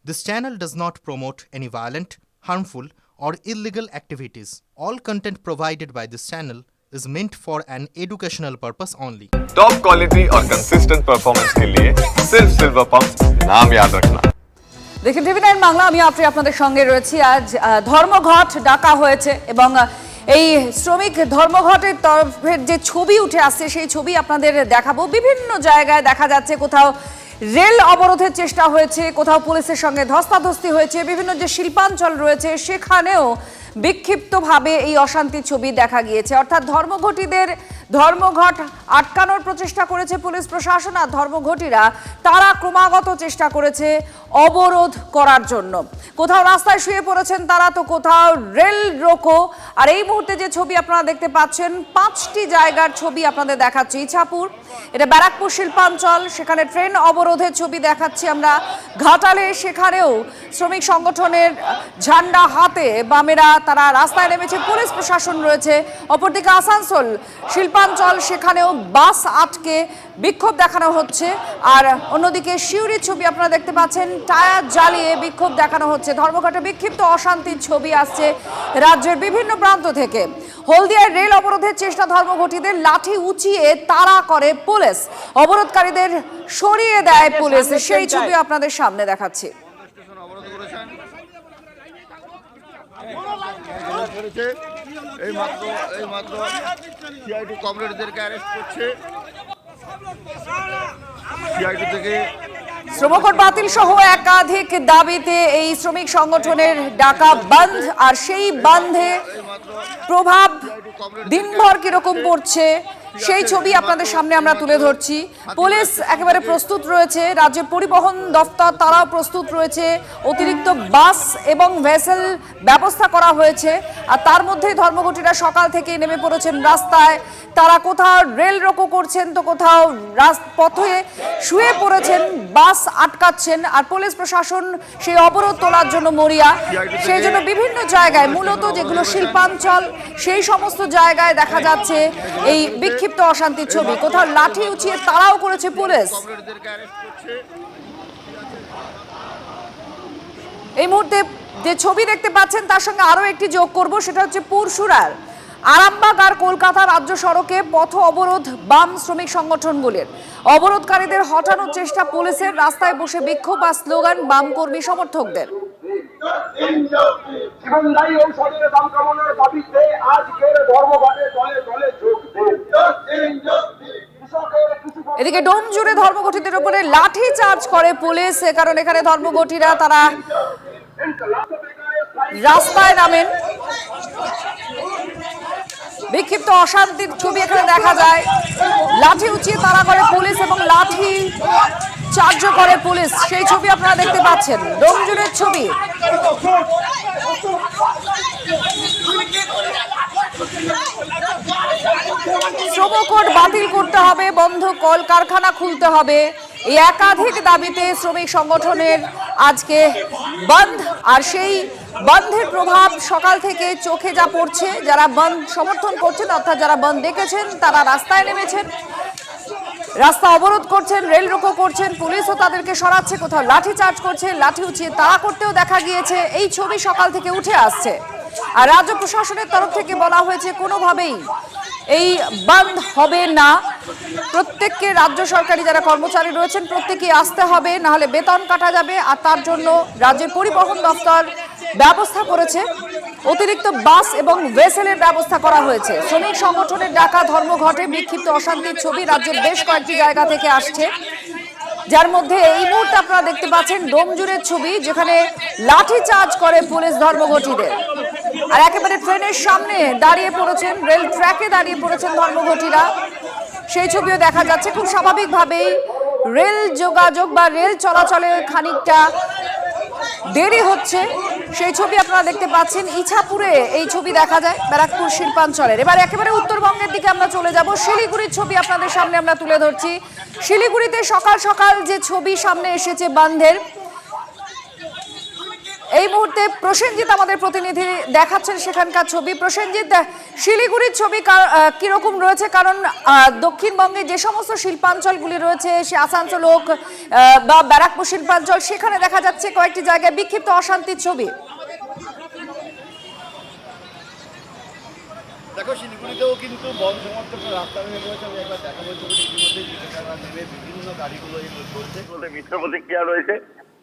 This channel does not promote any violent, harmful, or illegal activities. All content provided by this channel is meant for an educational purpose only. Top quality और consistent performance के लिए सिर्फ silver pump नाम याद रखना। দেখুন টিভি9 বাংলা, আমি আপনাদের সঙ্গে রয়েছি। আজ ধর্মঘট ডাকা হয়েছে এবং এই শ্রমিক ধর্মঘটের তরফের যে ছবি উঠে আসছে সেই ছবি আপনাদের দেখাবো। বিভিন্ন জায়গায় দেখা যাচ্ছে কোথাও রেল অবরোধের চেষ্টা হয়েছে, কোথাও পুলিশের সঙ্গে ধস্তাধস্তি হয়েছে, বিভিন্ন যে শিল্পাঞ্চল রয়েছে সেখানেও বিক্ষিপ্তভাবে এই অশান্তির ছবি দেখা গিয়েছে। অর্থাৎ ধর্মঘটীদের ধর্মঘট আটকানোর প্রচেষ্টা করেছে পুলিশ প্রশাসন, আর ধর্মঘটীরা তারা ক্রমাগত চেষ্টা করেছে অবরোধ করার জন্য। কোথাও রাস্তায় শুয়ে পড়েছেন তারা, তো কোথাও রেল রোকো। আর এই মুহূর্তে যে ছবি আপনারা দেখতে পাচ্ছেন, 5টি জায়গার ছবি আপনাদের দেখাচ্ছি। ইছাপুর, এটা ব্যারাকপুর শিল্পাঞ্চল, সেখানে ট্রেন অবরোধের ছবি দেখাচ্ছি আমরা। ঘাটালে, সেখানেও শ্রমিক সংগঠনের ঝান্ডা হাতে বামেরা তারা রাস্তায় নেমেছে, পুলিশ প্রশাসন রয়েছে। অপরদিকে আসানসোল শিল্পাঞ্চল, সেখানেও বাস আটকে বিক্ষোভ দেখানো হচ্ছে। আর অন্যদিকে সিউড়ির ছবি আপনারা দেখতে পাচ্ছেন, টায়ার জ্বালিয়ে বিক্ষোভ দেখানো হচ্ছে। ধর্মঘটে বিক্ষিপ্ত অশান্তির ছবি আসছে রাজ্যের বিভিন্ন প্রান্ত থেকে। হলদিয়ায় রেল অবরোধের চেষ্টা ধর্মঘটীদের, লাঠি উঁচিয়ে তাড়া করে পুলিশ, অবরোধকারীদের সরিয়ে দেয় পুলিশ, সেই ছবি আপনাদের সামনে দেখাচ্ছি। এই মাত্র সিআইটি কমরেডদেরকে অ্যারেস্ট করছে। সিআইটি থেকে শ্রমকোট বাতিল সহ একাধিক দাবিতে এই শ্রমিক সংগঠনের ডাকা বন্ধ, আর সেই বন্ধে প্রভাব দিনভর কিরকম পড়ছে সেই ছবি আপনাদের সামনে আমরা তুলে ধরছি। পুলিশ একেবারে প্রস্তুত রয়েছে, রাজ্যের পরিবহন দফতর তারাও প্রস্তুত রয়েছে, অতিরিক্ত বাস এবং ভেসেল ব্যবস্থা করা হয়েছে। আর তার মধ্যে ধর্মঘটীরা সকাল থেকে নেমে পড়েছেন রাস্তায়। তারা কোথাও রেল রোকো করছেন, তো কোথাও পথে শুয়ে পড়েছেন, বাস আটকাচ্ছেন। আর পুলিশ প্রশাসন সেই অবরোধ তোলার জন্য মরিয়া। সেই জন্য বিভিন্ন জায়গায়, মূলত যেগুলো শিল্পাঞ্চল, সেই সমস্ত জায়গায় দেখা যাচ্ছে এই বিক্ষিপ্ত অশান্তির ছবি। কোথাও লাঠি উঁচিয়ে তাড়াও করেছে পুলিশ। এই মুহূর্তে যে ছবি দেখতে পাচ্ছেন তার সঙ্গে আরো একটি যোগ করব, সেটা হচ্ছে পুরসুরার আরামবাগ আর কলকাতা রাজ্য সড়কে পথ অবরোধ বাম শ্রমিক সংগঠনগুলির। অবরোধকারীদের হটানোর চেষ্টা পুলিশের, রাস্তায় বসে বিক্ষোভ আর স্লোগান বাম কর্মী সমর্থকদের। জীবনদায়ী ঔষধের দাম কমানোর দাবিতে আজকের ধর্মঘটে দলে দলে যোগ দেন। এদিকে ডোম জুড়ে ধর্মঘটীদের উপরে লাঠি চার্জ করে পুলিশ, কারণ এখানে ধর্মঘটীরা তারা রাস্তায় নামেন। বিক্ষিপ্ত অশান্তির ছবি এখানে দেখা যায়। লাঠি উঁচিয়ে তাড়া করে পুলিশ এবং লাঠি চার্জ করে পুলিশ, সেই ছবি আপনারা দেখতে পাচ্ছেন, ডোমজুরের ছবি। শ্রমকোট বাতিল করতে হবে, বন্ধ কলকারখানা খুলতে হবে, এই একাধিক দাবিতে শ্রমিক সংগঠনের আজকে বন্ধ। আর সেই বন্ধের প্রভাব সকাল থেকে চোখে যা পড়ছে, যারা বন্ধ সমর্থন করছেন অর্থাৎ যারা বন্ধ দেখেছেন তারা রাস্তায় নেমেছেন, রাস্তা অবরোধ করছেন, রেল রোকো করছেন, পুলিশও তাদেরকে সরাচ্ছে, কোথাও লাঠি চার্জ করছে, লাঠি উঁচিয়ে তাড়া করতেও দেখা গিয়েছে। এই ছবি সকাল থেকে উঠে আসছে। আর রাজ্য প্রশাসনের তরফ থেকে বলা হয়েছে কোনোভাবেই এই বন্ধ হবে না, প্রত্যেককে রাজ্য সরকারি যারা কর্মচারী রয়েছেন প্রত্যেকেই আসতে হবে, নাহলে বেতন কাটা যাবে। আর তার জন্য রাজ্যের পরিবহন দফতর ব্যবস্থা করেছে, অতিরিক্ত বাস এবং ভেসেলের ব্যবস্থা করা হয়েছে। শ্রমিক সংগঠনের ডাকা ধর্মঘটে বিক্ষিপ্ত অশান্তির ছবি রাজ্যের বেশ কয়েকটি জায়গা থেকে আসছে, যার মধ্যে এই মুহূর্তে আপনারা দেখতে পাচ্ছেন ডোমজুরের ছবি, যেখানে লাঠি চার্জ করে পুলিশ ধর্মঘটীদের। আর একেবারে ট্রেনের সামনে দাঁড়িয়ে পড়েছেন, রেল ট্র্যাকে দাঁড়িয়ে পড়েছেন ধর্মঘটীরা, সেই ছবিও দেখা যাচ্ছে। খুব স্বাভাবিকভাবেই রেল যোগাযোগ বা রেল চলাচলে খানিকটা দেরি হচ্ছে, সেই ছবি আপনারা দেখতে পাচ্ছেন। ইছাপুরে এই ছবি দেখা যায়, ব্যারাকপুর শিল্পাঞ্চলের। এবার একেবারে উত্তরবঙ্গের দিকে আমরা চলে যাব, শিলিগুড়ির ছবি আপনাদের সামনে আমরা তুলে ধরছি। শিলিগুড়িতে সকাল সকাল যে ছবি সামনে এসেছে বন্ধের, এই এই মুহূর্তে প্রসেনজিৎ আমাদের প্রতিনিধি দেখাচ্ছেন সেখানকার ছবি। প্রসেনজিৎ, শিলিগুড়ির ছবি কিরকম রয়েছে? কারণ দক্ষিণবঙ্গে যে সমস্ত শিল্পাঞ্চলগুলি রয়েছে, সে আসানসোল হোক বা ব্যারাকপুর শিল্পাঞ্চল, সেখানে দেখা যাচ্ছে কয়েকটি জায়গায় বিক্ষিপ্ত অশান্তির ছবি। দেখো, শিলিগুড়িতেও কিন্তু বন সমর্থক রাস্তা নেমে পড়েছে। আমি একবার দেখাবো ছবিটা ইতিমধ্যে নেমে বিভিন্ন গাড়িগুলো চলছে বলে মিশ্র প্রতিক্রিয়া রয়েছে।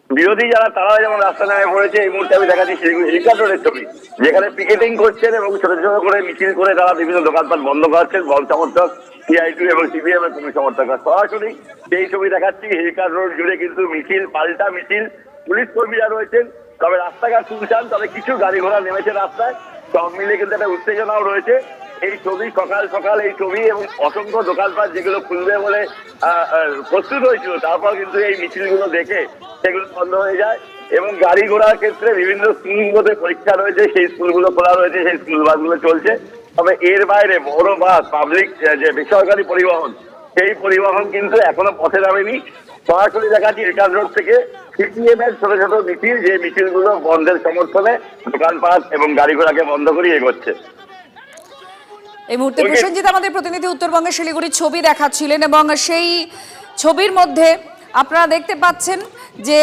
বিরোধী যারা তারা যেমন রাস্তা নেমে পড়েছে। এই মুহূর্তে আমি দেখাচ্ছি শিলিগুড়ি হেলিকপ্টার রোডের ছবি, যেখানে পিকেটিং করছেন এবং ছোট ছোট করে মিছিল করে তারা বিভিন্ন দোকানপাট বন্ধ করাচ্ছেন। বন সমর্থক, সিআইটি এবং সিপিএম এর কর্মী সমর্থকরা সরাসরি সেই ছবি দেখাচ্ছি। হেলিকপ্টার রোড জুড়ে কিন্তু মিছিল, পাল্টা মিছিল, পুলিশ কর্মীরা রয়েছেন। তবে রাস্তাঘাট শুনছেন, তবে কিছু গাড়ি ঘোড়া নেমেছে রাস্তায়। সব মিলে কিন্তু একটা উত্তেজনাও রয়েছে। এই ছবি সকাল সকাল এই ছবি এবং অসংখ্য দোকানপাট যেগুলো খুলবে বলে প্রস্তুত হয়েছিল, তারপর কিন্তু এই মিছিলগুলো দেখে সেগুলো বন্ধ হয়ে যায়। এবং গাড়ি ঘোড়ার ক্ষেত্রে বিভিন্ন স্কুলগুলোতে পরীক্ষা রয়েছে, সেই স্কুলগুলো খোলা রয়েছে, সেই স্কুল বাসগুলো চলছে। তবে এর বাইরে বড় বাস, পাবলিক যে বেসরকারি পরিবহন, সেই পরিবহন কিন্তু এখনো পথে নামেনি। সরাসরি দেখাচ্ছি রিটার্ন রোড থেকে সিপিএম এর ছোট ছোট মিছিল, যে মিছিলগুলো বন্ধের সমর্থনে দোকানপাট এবং গাড়ি ঘোড়াকে বন্ধ করে এগোচ্ছে। এই মুহূর্তে প্রসেনজিৎ আমাদের প্রতিনিধি উত্তরবঙ্গের শিলিগুড়ির ছবি দেখাচ্ছিলেন এবং সেই ছবির মধ্যে আপনারা দেখতে পাচ্ছেন যে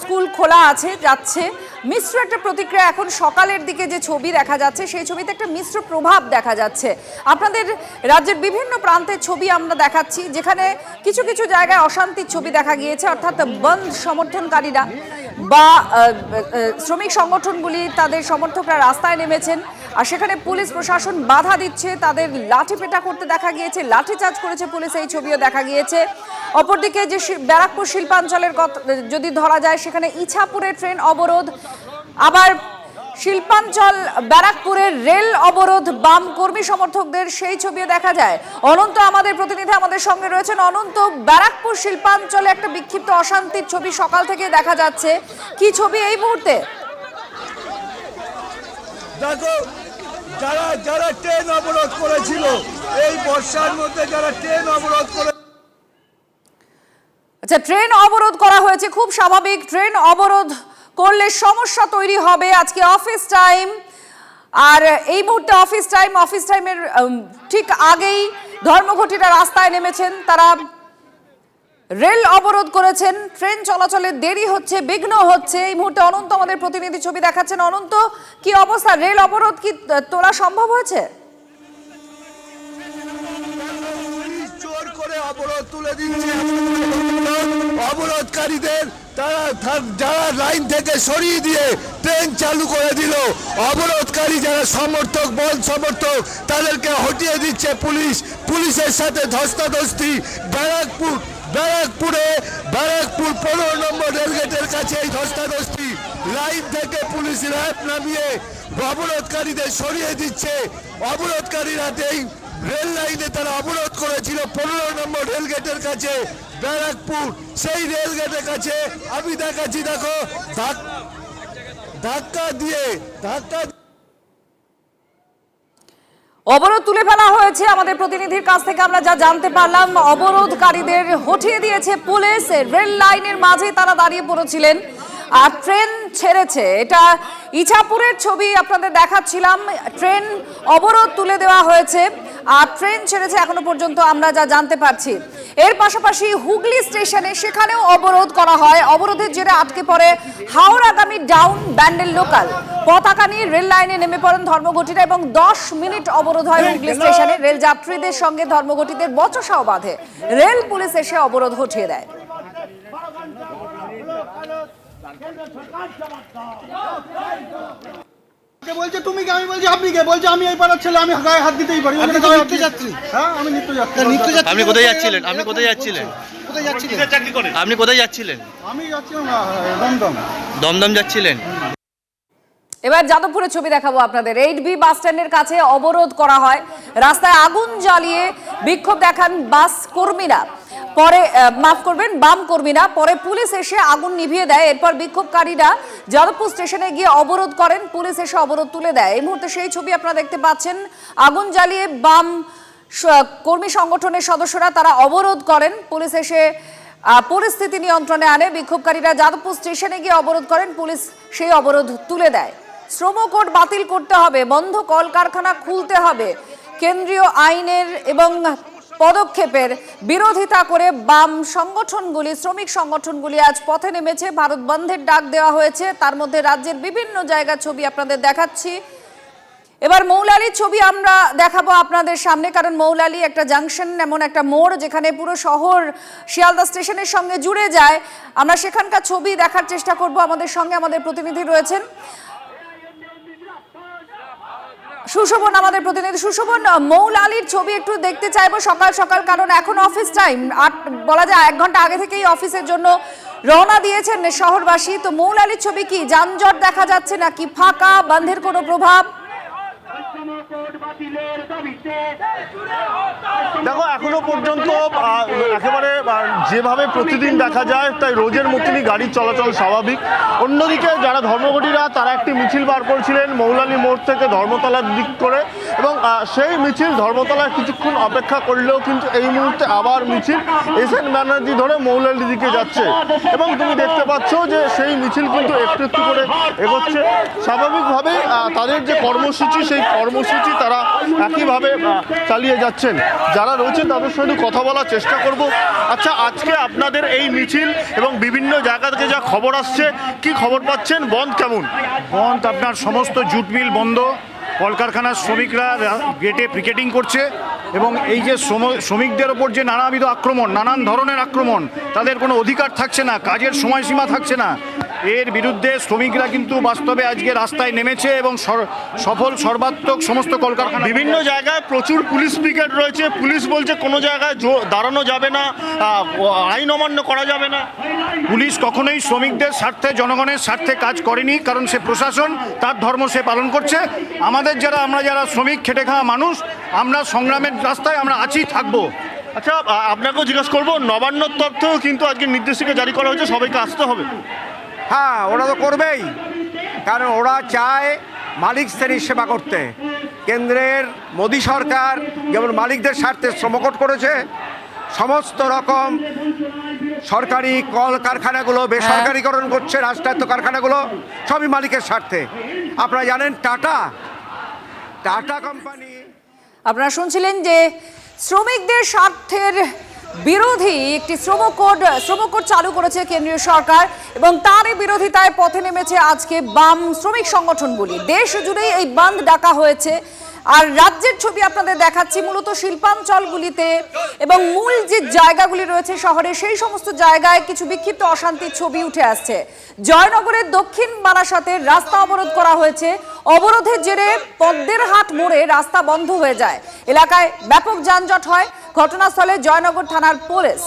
স্কুল খোলা আছে, যাচ্ছে। মিশ্র একটা প্রতিক্রিয়া এখন সকালের দিকে যে ছবি দেখা যাচ্ছে, সেই ছবিতে একটা মিশ্র প্রভাব দেখা যাচ্ছে। আপনাদের রাজ্যের বিভিন্ন প্রান্তের ছবি আমরা দেখাচ্ছি, যেখানে কিছু কিছু জায়গায় অশান্তির ছবি দেখা গিয়েছে, অর্থাৎ বন্ধ সমর্থনকারীরা বা শ্রমিক সংগঠনগুলি, তাদের সমর্থকরা রাস্তায় নেমেছেন, আর সেখানে পুলিশ প্রশাসন বাধা দিচ্ছে, তাদের লাঠিপেটা করতে দেখা গিয়েছে, লাঠিচার্জ করেছে পুলিশ, এই ছবিও দেখা গিয়েছে। অপরদিকে যে ব্যারাকপুর শিল্পাঞ্চলের যদি ধরা যায়, সেখানে ইছাপুরে ট্রেন অবরোধ, আবার শিল্পাঞ্চল ব্যারাকপুরের রেল অবরোধ বাম কর্মী সমর্থকদের, সেই ছবিও দেখা যায়। অনন্ত আমাদের প্রতিনিধি আমাদের সঙ্গে রয়েছেন। অনন্ত, ব্যারাকপুর শিল্পাঞ্চলে একটা বিক্ষিপ্ত অশান্তির ছবি সকাল থেকে দেখা যাচ্ছে, কি ছবি এই মুহূর্তে? দেখো, যারা ট্রেন অবরোধ করেছিল এই বর্ষার মধ্যে, যারা ট্রেন অবরোধ করে, আচ্ছা, ট্রেন অবরোধ করা হয়েছে, খুব স্বাভাবিক। ট্রেন অবরোধ করলে সমস্যা তৈরি হবে। আজকে অফিস টাইম, আর এই মুহূর্তে অফিস টাইমের ঠিক আগেই ধর্মঘটিরা রাস্তায় নেমেছেন, তারা রেল অবরোধ করেছেন। ট্রেন চলাচলে দেরি হচ্ছে, বিঘ্ন হচ্ছে। এই মুহূর্তে অনন্ত আমাদের প্রতিনিধি ছবি দেখাচ্ছেন। অনন্ত, কি অবস্থা? রেল অবরোধ কি তোলা সম্ভব হয়েছে? জোর করে অবরোধ তুলে দিচ্ছে। অবরোধকারীদের যারা লাইন থেকে সরিয়ে দিয়ে ট্রেন চালু করে দিল। অবরোধকারী যারা সমর্থক, বল সমর্থক, তাদেরকে হটিয়ে দিচ্ছে পুলিশ। পুলিশের সাথে ধস্তাধস্তি। ব্যারাকপুর 15 নম্বর রেলগেটের কাছে এই ধস্তাধস্তি। লাইন থেকে পুলিশ র্যাব নামিয়ে অবরোধকারীদের সরিয়ে দিচ্ছে। অবরোধকারীরা রেল লাইনে তারা অবরোধ করেছিল 15 নম্বর রেলগেটের কাছে ব্যারাকপুর, সেই রেলগেটের কাছে আমি দেখাচ্ছি। দেখো, ধাক্কা অবরোধ তুলে ফেলা হয়েছে। আমাদের প্রতিনিধির কাছ থেকে আমরা যা জানতে পারলাম, অবরোধকারীদের হটিয়ে দিয়েছে পুলিশ। রেল লাইনের মাঝে তারা দাঁড়িয়ে পড়েছিলেন আর ট্রেন ছেড়েছে। এটা ইছাপুরের ছবি আপনাদের দেখাচ্ছিলাম। ট্রেন অবরোধ তুলে দেওয়া হয়েছে আর ট্রেন ছেড়েছে এখনো পর্যন্ত আমরা যা জানতে পারছি। এর পাশাপাশি হুগলি স্টেশনে, সেখানেও অবরোধ করা হয়। অবরোধের জেরে আটকে পড়ে হাওড়াগামী ডাউন ব্যান্ডেল লোকাল। পতাকা নিয়ে রেল লাইনে নেমে পড়েন ধর্মঘটিরা এবং 10 মিনিট অবরোধ হয় হুগলি স্টেশনে। রেল যাত্রীদের সঙ্গে ধর্মঘটিদের বচসাও বাঁধে। রেল পুলিশ এসে অবরোধ হটিয়ে দেয়। বলছে তুমি কি, আমি বলছি আপনি কে? বলছে আমি এই পাড়ার ছেলে, আমি গায়ে হাত দিতেই পারি। আমি নিত্যযাত্রী। হ্যাঁ, আমি নিত্যযাত্রী। আপনি কোথায় যাচ্ছিলেন? কোথায় যাচ্ছিলেন? আপনি কোথায় যাচ্ছিলেন? আমি যাচ্ছিলাম দমদম যাচ্ছিলেন? এবার যাদবপুরের ছবি দেখাবো আপনাদের। 8B বাস স্ট্যান্ডের কাছে অবরোধ করা হয়, রাস্তায় আগুন জ্বালিয়ে বিক্ষোভ দেখান বাস কর্মীরা। পরে বাম কর্মীরা, পরে পুলিশ এসে আগুন নিভিয়ে দেয়। এরপর বিক্ষোভকারীরা যাদবপুর স্টেশনে গিয়ে অবরোধ করেন, পুলিশ এসে অবরোধ তুলে দেয়। এই মুহূর্তে সেই ছবি আপনারা দেখতে পাচ্ছেন। আগুন জ্বালিয়ে বাম কর্মী সংগঠনের সদস্যরা তারা অবরোধ করেন, পুলিশ এসে পরিস্থিতি নিয়ন্ত্রণে আনে। বিক্ষোভকারীরা যাদবপুর স্টেশনে গিয়ে অবরোধ করেন, পুলিশ সেই অবরোধ তুলে দেয়। শ্রম কোড বাতিল করতে হবে, বন্ধ কলকারখানা খুলতে হবে, কেন্দ্রীয় আইনের এবং পদক্ষেপের বিরোধিতা করে বাম সংগঠনগুলি, শ্রমিক সংগঠনগুলি আজ পথে নেমেছে। ভারত বন্ধের ডাক দেওয়া হয়েছে, তার মধ্যে রাজ্যের বিভিন্ন জায়গার ছবি আপনাদের দেখাচ্ছি। এবার মৌলালির ছবি আমরা দেখাবো আপনাদের সামনে, কারণ মৌলালি একটা জাংশন, এমন একটা মোড় যেখানে পুরো শহর শিয়ালদা স্টেশনের সঙ্গে জুড়ে যায়। আমরা সেখানকার ছবি দেখার চেষ্টা করব। আমাদের সঙ্গে আমাদের প্রতিনিধি রয়েছেন সুশোভন, আমাদের প্রতিনিধি সুশোভন। মৌলালির ছবি একটু দেখতে চাইবো সকাল সকাল, কারণ এখন অফিস টাইম, বলা যায় 1 ঘন্টা আগে থেকেই অফিসের জন্য রওনা দিয়েছেন শহরবাসী। তো মৌলালির ছবি কি যানজট দেখা যাচ্ছে নাকি ফাঁকা, বন্ধের কোনো প্রভাব? দেখো, এখনো পর্যন্ত একেবারে যেভাবে প্রতিদিন দেখা যায় তাই রোজের মতনই গাড়ি চলাচল স্বাভাবিক। অন্যদিকে যারা ধর্মঘটীরা তারা একটি মিছিল বার করছিলেন মৌলালি মোড় থেকে ধর্মতলার দিক করে, এবং সেই মিছিল ধর্মতলায় কিছুক্ষণ অপেক্ষা করলেও কিন্তু এই মুহূর্তে আবার মিছিল এসএন ব্যানার্জি ধরে মৌলালির দিকে যাচ্ছে, এবং তুমি দেখতে পাচ্ছ যে সেই মিছিল কিন্তু একটু একটু করে এগোচ্ছে। স্বাভাবিকভাবেই তাদের যে কর্মসূচি সেই কর্মসূচি তারা একইভাবে চালিয়ে যাচ্ছেন। যারা রয়েছেন তাদের সঙ্গে কথা বলার চেষ্টা করব। আচ্ছা, আজকে আপনাদের এই মিছিল এবং বিভিন্ন জায়গা থেকে যা খবর আসছে, কি খবর পাচ্ছেন? বন্ধ কেমন? বন্ধ আপনার সমস্ত জুট মিল বন্ধ, কলকারখানার শ্রমিকরা গেটে পিকেটিং করছে, এবং এই যে শ্রমিকদের ওপর যে নানাবিধ আক্রমণ, নানান ধরনের আক্রমণ, তাদের কোনো অধিকার থাকছে না, কাজের সময়সীমা থাকছে না, এর বিরুদ্ধে শ্রমিকরা কিন্তু বাস্তবে আজকে রাস্তায় নেমেছে এবং সফল সর্বাত্মক সমস্ত কলকারখানা। বিভিন্ন জায়গায় প্রচুর পুলিশ পিকেট রয়েছে, পুলিশ বলছে কোনো জায়গায় দাঁড়ানো যাবে না, আইন অমান্য করা যাবে না। পুলিশ কখনোই শ্রমিকদের স্বার্থে, জনগণের স্বার্থে কাজ করেনি, কারণ সে প্রশাসন, তার ধর্ম সে পালন করছে। আমরা যারা শ্রমিক খেটে খাওয়া মানুষ, আমরা সংগ্রামের রাস্তায় আমরা আছি, থাকবো। আচ্ছা, আপনাকেও জিজ্ঞেস করবো, নবান্নর তরফেও কিন্তু আজকে নির্দেশিকা জারি করা হয়েছে, সবাইকে আসতে হবে। হ্যাঁ, ওরা তো করবেই, কারণ ওরা চায় মালিক শ্রেণীর সেবা করতে। কেন্দ্রের মোদী সরকার যেমন মালিকদের স্বার্থে শ্রমকোট করেছে, সমস্ত রকম সরকারি কল কারখানাগুলো বেসরকারিকরণ করছে, রাষ্ট্রায়ত্ত কারখানাগুলো সবই মালিকের স্বার্থে। আপনারা জানেন টাটা কোম্পানি। আপনারা শুনছিলেন যে শ্রমিকদের স্বার্থের বিরোধী একটি শ্রম কোড চালু করেছে কেন্দ্রীয় সরকার, এবং তারই বিরোধিতায় পথে নেমেছে আজকে বাম শ্রমিক সংগঠনগুলি। দেশ জুড়েই এই বন্ধ ডাকা হয়েছে। আর রাজ্যের ছবি আপনাদের দেখাচ্ছি, মূলত শিল্পাঞ্চলগুলিতে এবং মূল যে জায়গাগুলি রয়েছে শহরে, সেই সমস্ত জায়গায় কিছু বিক্ষিপ্ত অশান্তির ছবি উঠে আসছে। জয়নগরের দক্ষিণ বারাসাতে রাস্তা অবরোধ করা হয়েছে। অবরোধের জেরে পদ্মের হাট মোড়ে রাস্তা বন্ধ হয়ে যায়, এলাকায় ব্যাপক যানজট হয়। ঘটনাস্থলে জয়নগর থানার পুলিশ।